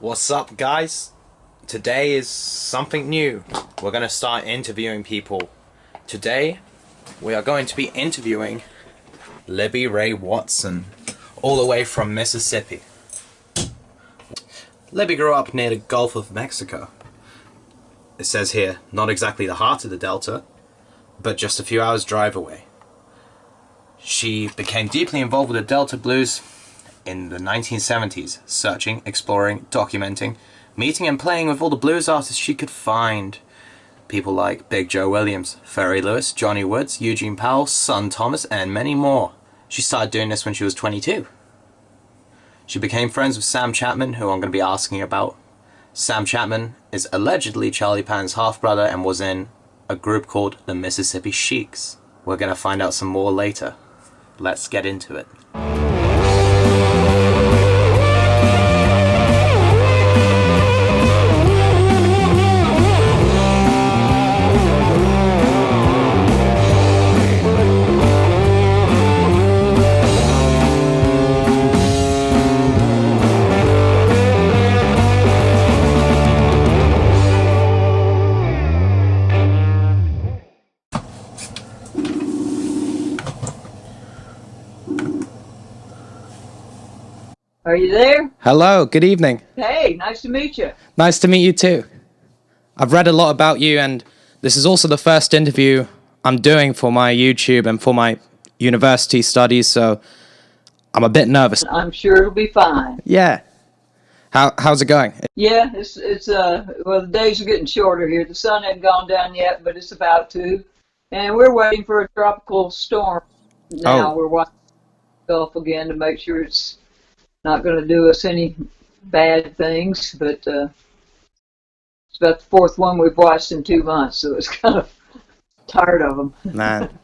What's up, guys? Today is something new. We're going to start interviewing people. Today, we are going to be interviewing Libby Rae Watson, all the way from Mississippi. Libby grew up near the Gulf of Mexico. It says here, not exactly the heart of the Delta, but just a few hours drive away. She became deeply involved with the Delta blues in the 1970s, searching, exploring, documenting, meeting and playing with all the blues artists she could find. People like Big Joe Williams, Ferry Lewis, Johnny Woods, Eugene Powell, Son Thomas, and many more. She started doing this when she was 22. She became friends with Sam Chatmon, who I'm going to be asking about. Sam Chatmon is allegedly Charlie Pan's half-brother and was in a group called the Mississippi Sheiks. We're going to find out some more later. Let's get into it. Are you there? Hello, good evening. Hey, nice to meet you. Nice to meet you too. I've read a lot about you, and this is also the first interview I'm doing for my YouTube and for my university studies, so I'm a bit nervous. I'm sure it'll be fine. Yeah. How's it going? Yeah, well, the days are getting shorter here. The sun hasn't gone down yet, but it's about to. And we're waiting for a tropical storm now. Oh. We're watching the Gulf again to make sure it's not going to do us any bad things, but it's about the fourth one we've watched in 2 months, so it's kind of tired of them. Man.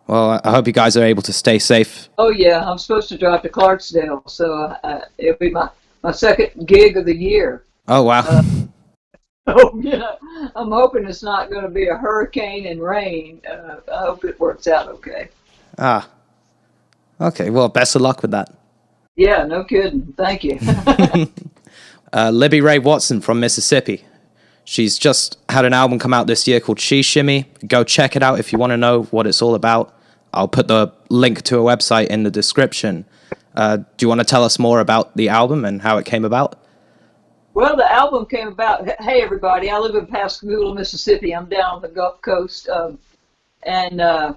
Well, I hope you guys are able to stay safe. Oh, yeah, I'm supposed to drive to Clarksdale, so it'll be my second gig of the year. Oh, wow. Oh, yeah, I'm hoping it's not going to be a hurricane and rain. I hope it works out okay. Ah. Okay, well, best of luck with that. Yeah, no kidding. Thank you. Libby Rae Watson from Mississippi. She's just had an album come out this year called She Shimmy. Go check it out if you want to know what it's all about. I'll put the link to a website in the description. Do you want to tell us more about the album and how it came about? Well, the album came about. Hey, everybody, I live in Pascagoula, Mississippi. I'm down on the Gulf Coast. And I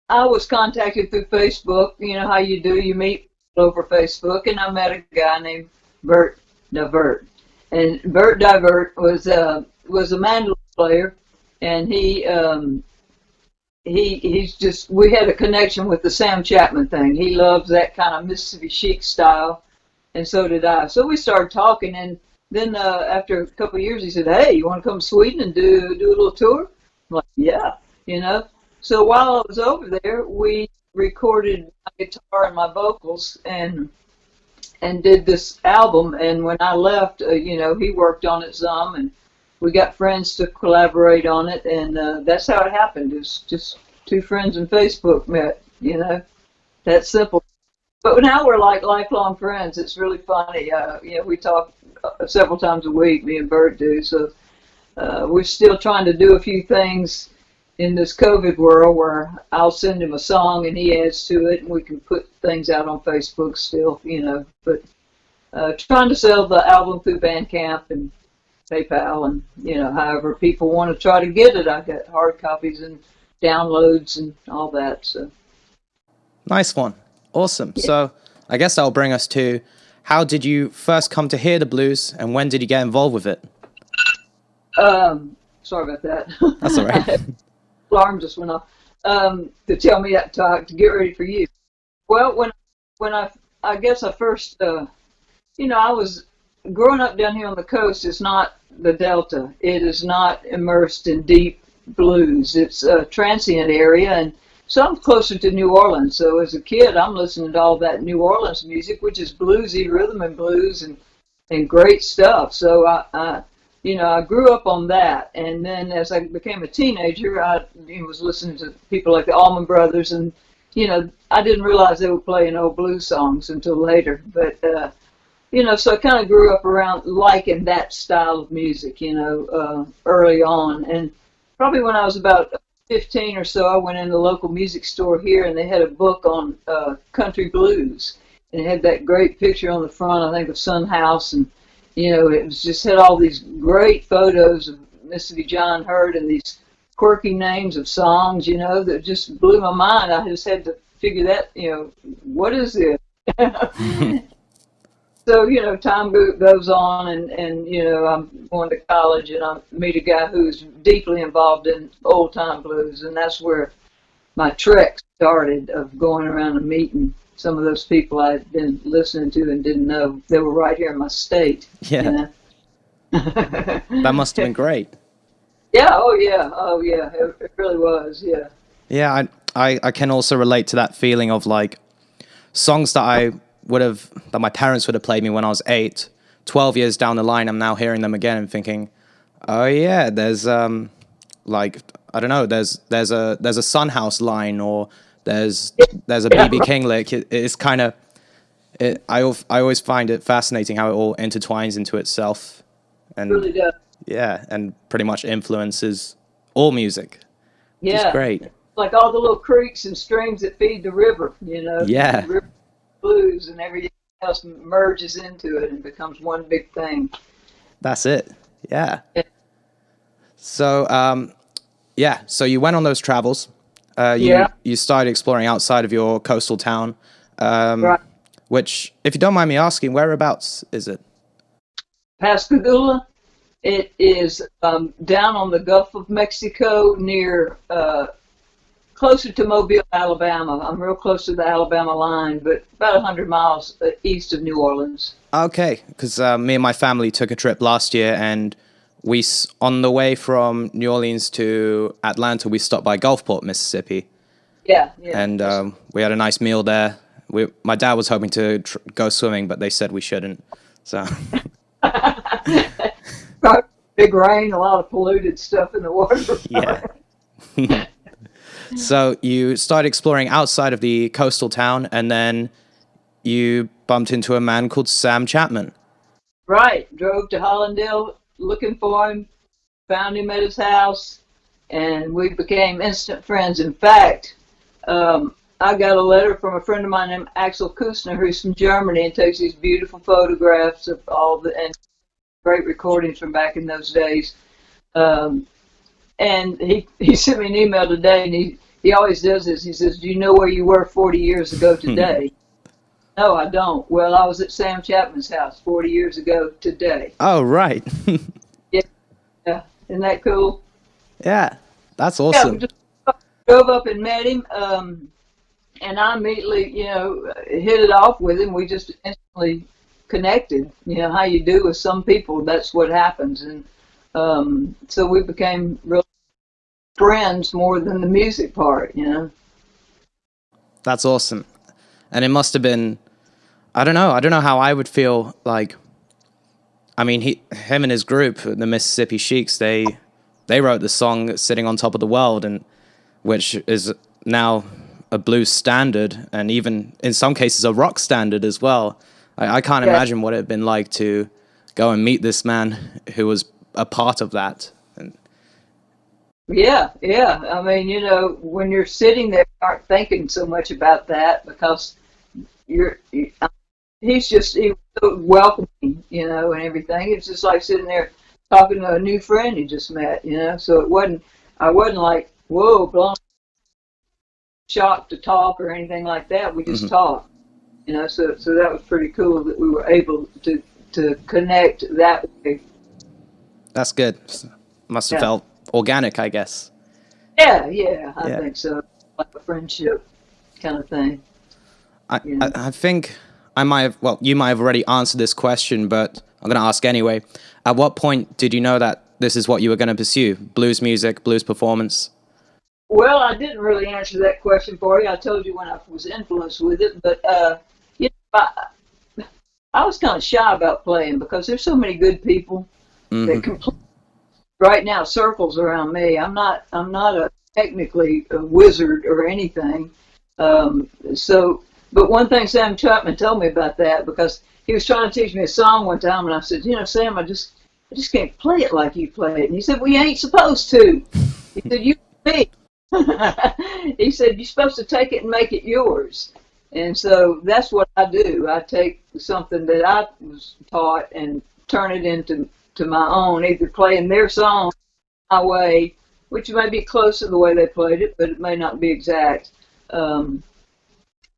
was contacted through Facebook. You know how you do. You meet over Facebook, and I met a guy named Bert Divert. And Bert Divert was a mandolin player, and he's just, we had a connection with the Sam Chatmon thing. He loves that kind of Mississippi chic style, and so did I. So we started talking, and then after a couple of years, he said, "Hey, you want to come to Sweden and do a little tour?" I'm like, "Yeah, you know." So while I was over there, we recorded my guitar and my vocals and did this album. And when I left, he worked on it some, and we got friends to collaborate on it, and that's how it happened. It's just two friends on Facebook met, that simple. But now we're like lifelong friends. It's really funny. We talk several times a week, me and Bert do. So we're still trying to do a few things in this COVID world where I'll send him a song and he adds to it, and we can put things out on Facebook still, But trying to sell the album through Bandcamp and PayPal, and however people want to try to get it. I got hard copies and downloads and all that. So Nice one. Awesome. Yeah. So I guess that'll bring us to, how did you first come to hear the blues, and when did you get involved with it? Sorry about that. That's all right. Alarm just went off to tell me that to get ready for you. Well, when I guess I first, I was growing up down here on the coast. It's not the Delta. It is not immersed in deep blues. It's a transient area, and some closer to New Orleans. So as a kid, I'm listening to all that New Orleans music, which is bluesy, rhythm and blues, and great stuff. So I grew up on that, and then as I became a teenager, I was listening to people like the Allman Brothers, and I didn't realize they were playing old blues songs until later. But so I kind of grew up around liking that style of music, early on. And probably when I was about 15 or so, I went in the local music store here, and they had a book on country blues. And it had that great picture on the front, I think, of Sun House. And, it was just had all these great photos of Mississippi John Hurt and these quirky names of songs, that just blew my mind. I just had to figure that, what is this? So, time goes on, and I'm going to college, and I meet a guy who's deeply involved in old-time blues, and that's where my trek started, of going around and meeting some of those people I'd been listening to and didn't know. They were right here in my state. Yeah. That must have been great. Yeah, oh yeah, it really was, yeah. Yeah, I can also relate to that feeling of like songs that my parents would have played me when I was 8, 12 years down the line. I'm now hearing them again and thinking, oh yeah, there's like, I don't know, there's a Sun House line, or there's a BB King lick. It's kind of, I always find it fascinating how it all intertwines into itself, and It really does. yeah, and pretty much influences all music. Which is great. Like all the little creeks and streams that feed the river, Yeah. The river blues and everything else merges into it and becomes one big thing. That's it. Yeah. So, so you went on those travels. You started exploring outside of your coastal town, Right. which, if you don't mind me asking, whereabouts is it? Pascagoula. It is down on the Gulf of Mexico, near closer to Mobile, Alabama. I'm real close to the Alabama line, but about 100 miles east of New Orleans. Okay, because me and my family took a trip last year, and on the way from New Orleans to Atlanta, we stopped by Gulfport, Mississippi. Yeah. And we had a nice meal there. My dad was hoping to go swimming, but they said we shouldn't. So. Big rain, a lot of polluted stuff in the water. Yeah. So you started exploring outside of the coastal town, and then you bumped into a man called Sam Chatmon. Right. Drove to Hollandale looking for him, found him at his house, and we became instant friends. In fact, I got a letter from a friend of mine named Axel Kustner, who's from Germany, and takes these beautiful photographs of and great recordings from back in those days. And he sent me an email today, and he always does this. He says, "Do you know where you were 40 years ago today?" No, I don't. Well, I was at Sam Chatmon's house 40 years ago today. Oh, right. Yeah. Isn't that cool? Yeah, that's awesome. Yeah, we just drove up and met him, and I immediately, hit it off with him. We just instantly connected. How you do with some people, that's what happens. And so we became real friends more than the music part, That's awesome. And it must have been, I don't know how I would feel like, I mean, him and his group, the Mississippi Sheiks, they wrote the song Sitting on Top of the World, and which is now a blues standard, and even in some cases a rock standard as well. I can't imagine what it had been like to go and meet this man who was a part of that. And Yeah. I mean, when you're sitting there, you aren't thinking so much about that, because he's so welcoming, and everything. It's just like sitting there talking to a new friend you just met, So I wasn't like, whoa, blown, shocked to talk or anything like that. We just talked, So that was pretty cool that we were able to connect that way. that's good. Must have felt organic, I guess. Yeah, I think so. Like a friendship kind of thing. I think you might have already answered this question, but I'm going to ask anyway. At what point did you know that this is what you were going to pursue? Blues music, blues performance? Well, I didn't really answer that question for you. I told you when I was influenced with it, but I was kind of shy about playing, because there's so many good people that right now circles around me. I'm not technically a wizard or anything. So But one thing Sam Chatmon told me about that, because he was trying to teach me a song one time, and I said, Sam, I just can't play it like you play it. And he said, well, you ain't supposed to. He said, you me. He said, you're supposed to take it and make it yours. And so that's what I do. I take something that I was taught and turn it into my own, either playing their song my way, which may be close to the way they played it, but it may not be exact.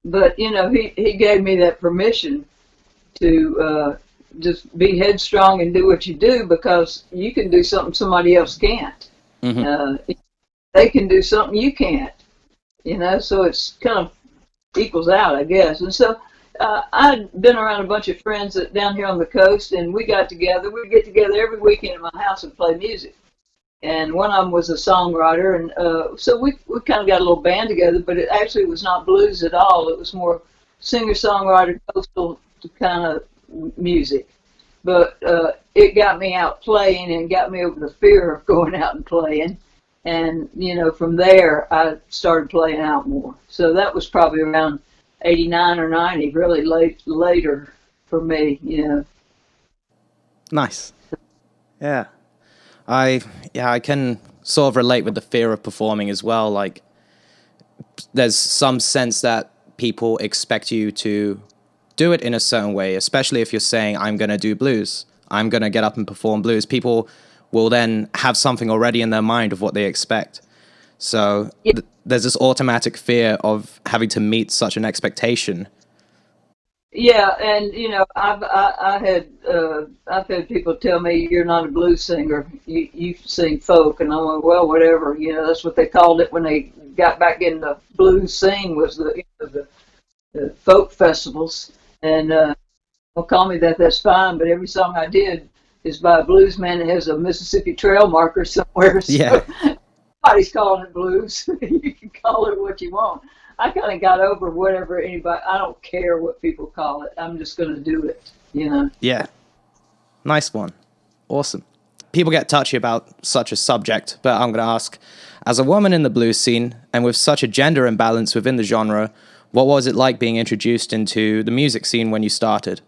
But, he gave me that permission to just be headstrong and do what you do, because you can do something somebody else can't. Mm-hmm. They can do something you can't, so it's kind of equals out, I guess. And so I'd been around a bunch of friends down here on the coast, and we got together. We'd get together every weekend at my house and play music. And one of them was a songwriter, and so we kind of got a little band together, but it actually was not blues at all. It was more singer-songwriter, coastal kind of music. But it got me out playing and got me over the fear of going out and playing. And, from there, I started playing out more. So that was probably around 89 or 90, really later for me, Nice. Yeah. I can sort of relate with the fear of performing as well. Like, there's some sense that people expect you to do it in a certain way, especially if you're saying, I'm going to do blues. I'm going to get up and perform blues. People will then have something already in their mind of what they expect. So there's this automatic fear of having to meet such an expectation. Yeah, and I've had people tell me, you're not a blues singer, you sing folk, and I went, well, whatever, that's what they called it when they got back in the blues scene, was the folk festivals, and well, call me that, that's fine, but every song I did is by a blues man that has a Mississippi Trail marker somewhere, so yeah. Nobody's calling it blues. You can call it what you want. I kind of got over whatever anybody, I don't care what people call it. I'm just going to do it, Yeah. Nice one. Awesome. People get touchy about such a subject, but I'm going to ask, as a woman in the blues scene and with such a gender imbalance within the genre, what was it like being introduced into the music scene when you started?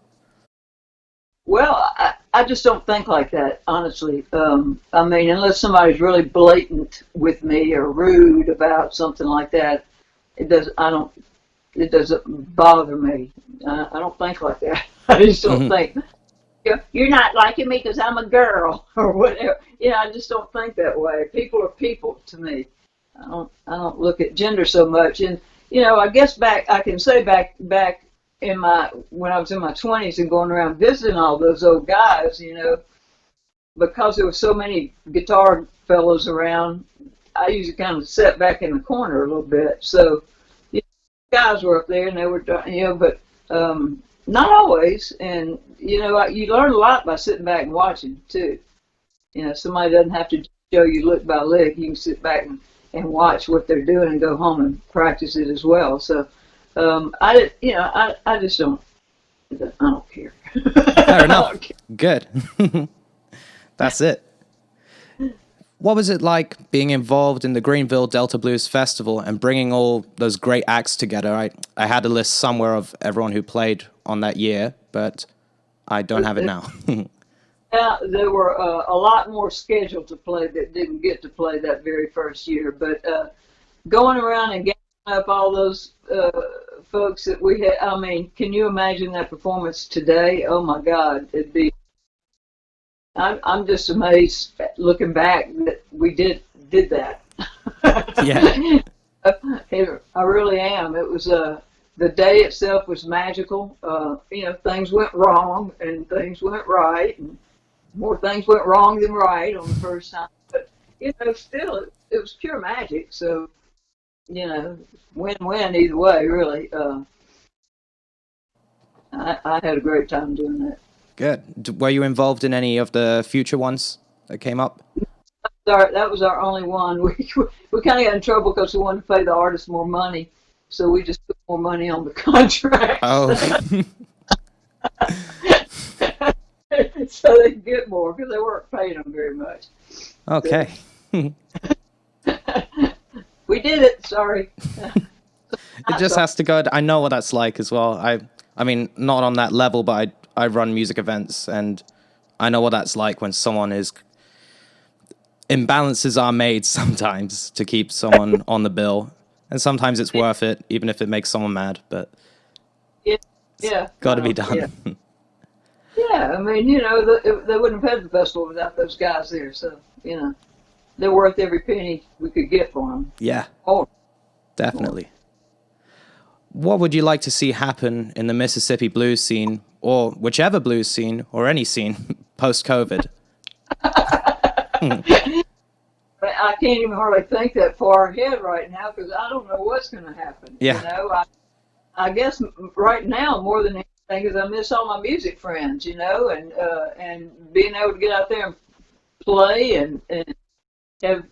Well, I just don't think like that, honestly. I mean, unless somebody's really blatant with me or rude about something like that, it doesn't bother me. I don't think like that. I just don't think, you're not liking me because I'm a girl or whatever. I just don't think that way. People are people to me. I don't look at gender so much. And, I guess I can say back when I was in my 20s and going around visiting all those old guys, because there were so many guitar fellows around, I usually kind of sat back in the corner a little bit. So, guys were up there and they were, but not always. And, you learn a lot by sitting back and watching, too. Somebody doesn't have to show you lick by lick. You can sit back and watch what they're doing and go home and practice it as well. So, I just don't, I don't care. Fair enough. Good. That's it. What was it like being involved in the Greenville Delta Blues Festival and bringing all those great acts together? I had a list somewhere of everyone who played on that year, but I don't have it now. Yeah, there were a lot more scheduled to play that didn't get to play that very first year. But going around and getting up all those folks that we had, I mean, can you imagine that performance today? Oh, my God, it'd be... I'm just amazed looking back that we did that. Yeah. I really am. It was the day itself was magical. Things went wrong and things went right, and more things went wrong than right on the first time. But still, it was pure magic. So, win-win either way. Really, I had a great time doing that. Good. Were you involved in any of the future ones that came up? That was our only one. We kind of got in trouble because we wanted to pay the artists more money, so we just put more money on the contract. Oh. So they could get more because they weren't paying them very much. Okay. So, we did it. Sorry. It just has to go. I know what that's like as well. I mean, not on that level, but I run music events, and I know what that's like when someone is. Imbalances are made sometimes to keep someone on the bill, and sometimes it's worth it, even if it makes someone mad. But Yeah, yeah. got to be done. Yeah. Yeah, I mean, they wouldn't have had the festival without those guys there. So, they're worth every penny we could get for them. Yeah, Oh, definitely. What would you like to see happen in the Mississippi blues scene, or whichever blues scene, or any scene, post-COVID? but I can't even hardly think that far ahead right now because I don't know what's going to happen. Yeah. I guess right now more than anything is I miss all my music friends, and being able to get out there and play and have,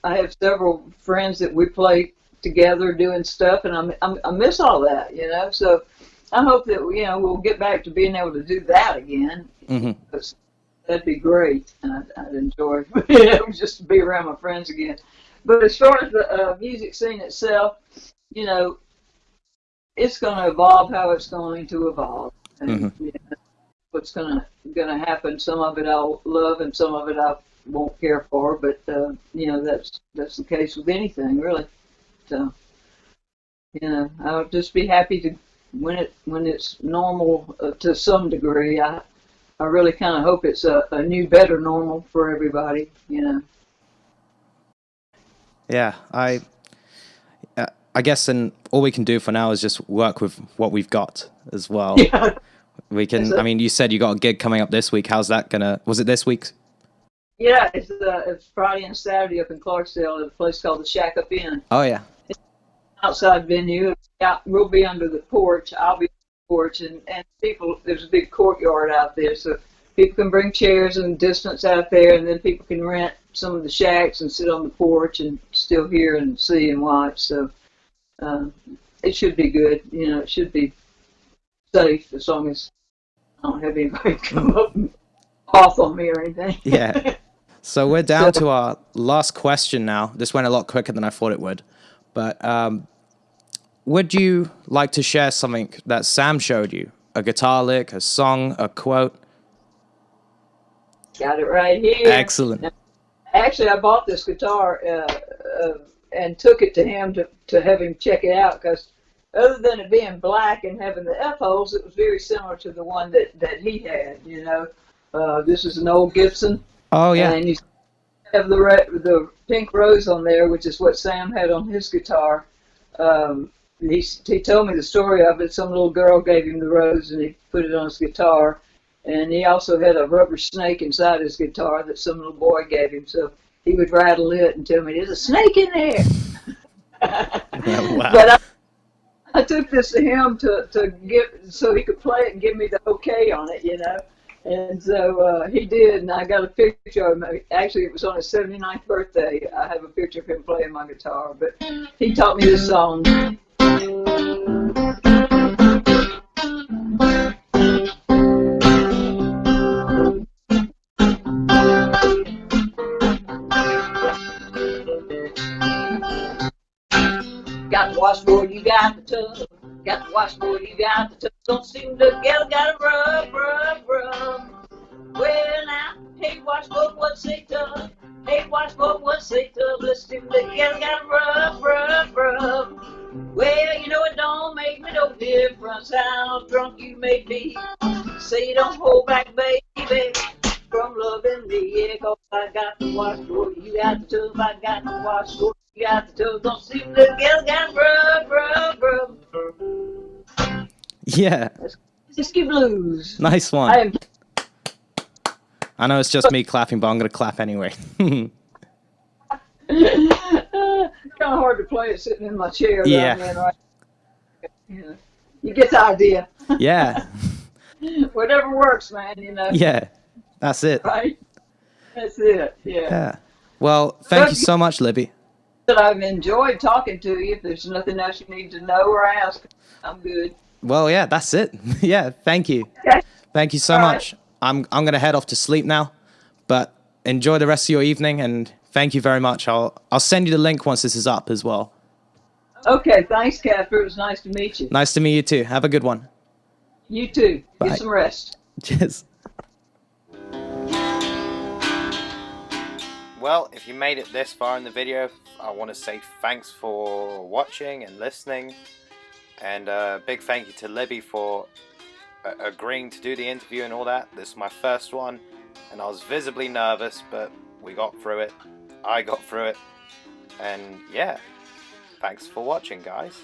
I have several friends that we play together doing stuff, and I miss all that, So I hope that we'll get back to being able to do that again. Mm-hmm. That'd be great. I'd enjoy just to be around my friends again. But as far as the music scene itself, it's going to evolve how it's going to evolve. And, what's going to happen? Some of it I'll love, and some of it I won't care for. But that's the case with anything, really. So I'll just be happy to when it's normal to some degree. I really kind of hope it's a new, better normal for everybody, Yeah, I guess, and all we can do for now is just work with what we've got as well. Yeah. We can. I mean, you said you got a gig coming up this week. How's that gonna? Was it this week? Yeah, it's Friday and Saturday up in Clarksdale at a place called the Shack Up Inn. Oh yeah. It's an outside venue. We'll be under the porch. I'll be porch and people, there's a big courtyard out there, so people can bring chairs and distance out there, and then people can rent some of the shacks and sit on the porch and still hear and see and watch. So it should be good. It should be safe as long as I don't have anybody come up and off on me or anything. Yeah. So we're down to our last question now. This went a lot quicker than I thought it would, but would you like to share something that Sam showed you? A guitar lick, a song, a quote? Got it right here. Excellent. Actually, I bought this guitar and took it to him to have him check it out because other than it being black and having the F-holes, it was very similar to the one that he had, This is an old Gibson. Oh, yeah. And you have the pink rose on there, which is what Sam had on his guitar. He told me the story of it. Some little girl gave him the rose, and he put it on his guitar. And he also had a rubber snake inside his guitar that some little boy gave him. So he would rattle it and tell me, "There's a snake in there." Wow. But I took this to him to give so he could play it and give me the okay on it, And so he did, and I got a picture of him. Actually, it was on his 79th birthday. I have a picture of him playing my guitar. But he taught me this song. Got the washboard, you got the tub. Got the washboard, you got the tub. Don't seem together, gotta rub. Well now, hey washboard, what's a tub? Hey washboard, what's a tub? Let's do together, gotta rub. Well, it don't make me no difference how drunk you may be. Say you don't hold back, baby, from loving me. Yeah, 'cause I got the washboard, you got the tub. I got the washboard, you got the tub. Don't seem together, gotta rub. Yeah. Whiskey Blues. Nice one. I know it's just me clapping, but I'm going to clap anyway. Kind of hard to play it sitting in my chair. Yeah. Right? You get the idea. Yeah. Whatever works, man, Yeah. That's it. Right? That's it, Yeah. Well, thank you so much, Libby. I've enjoyed talking to you. If there's nothing else you need to know or ask, I'm good. Well, yeah, that's it. Yeah, thank you. Okay. Thank you so All much. right. I'm going to head off to sleep now, but enjoy the rest of your evening, and thank you very much. I'll send you the link once this is up as well. Okay, thanks, Casper. It was nice to meet you. Nice to meet you too. Have a good one. You too. Bye. Get some rest. Cheers. Well, if you made it this far in the video, I want to say thanks for watching and listening. And a big thank you to Libby for agreeing to do the interview and all that. This is my first one, and I was visibly nervous, but we got through it. I got through it. And yeah, thanks for watching, guys.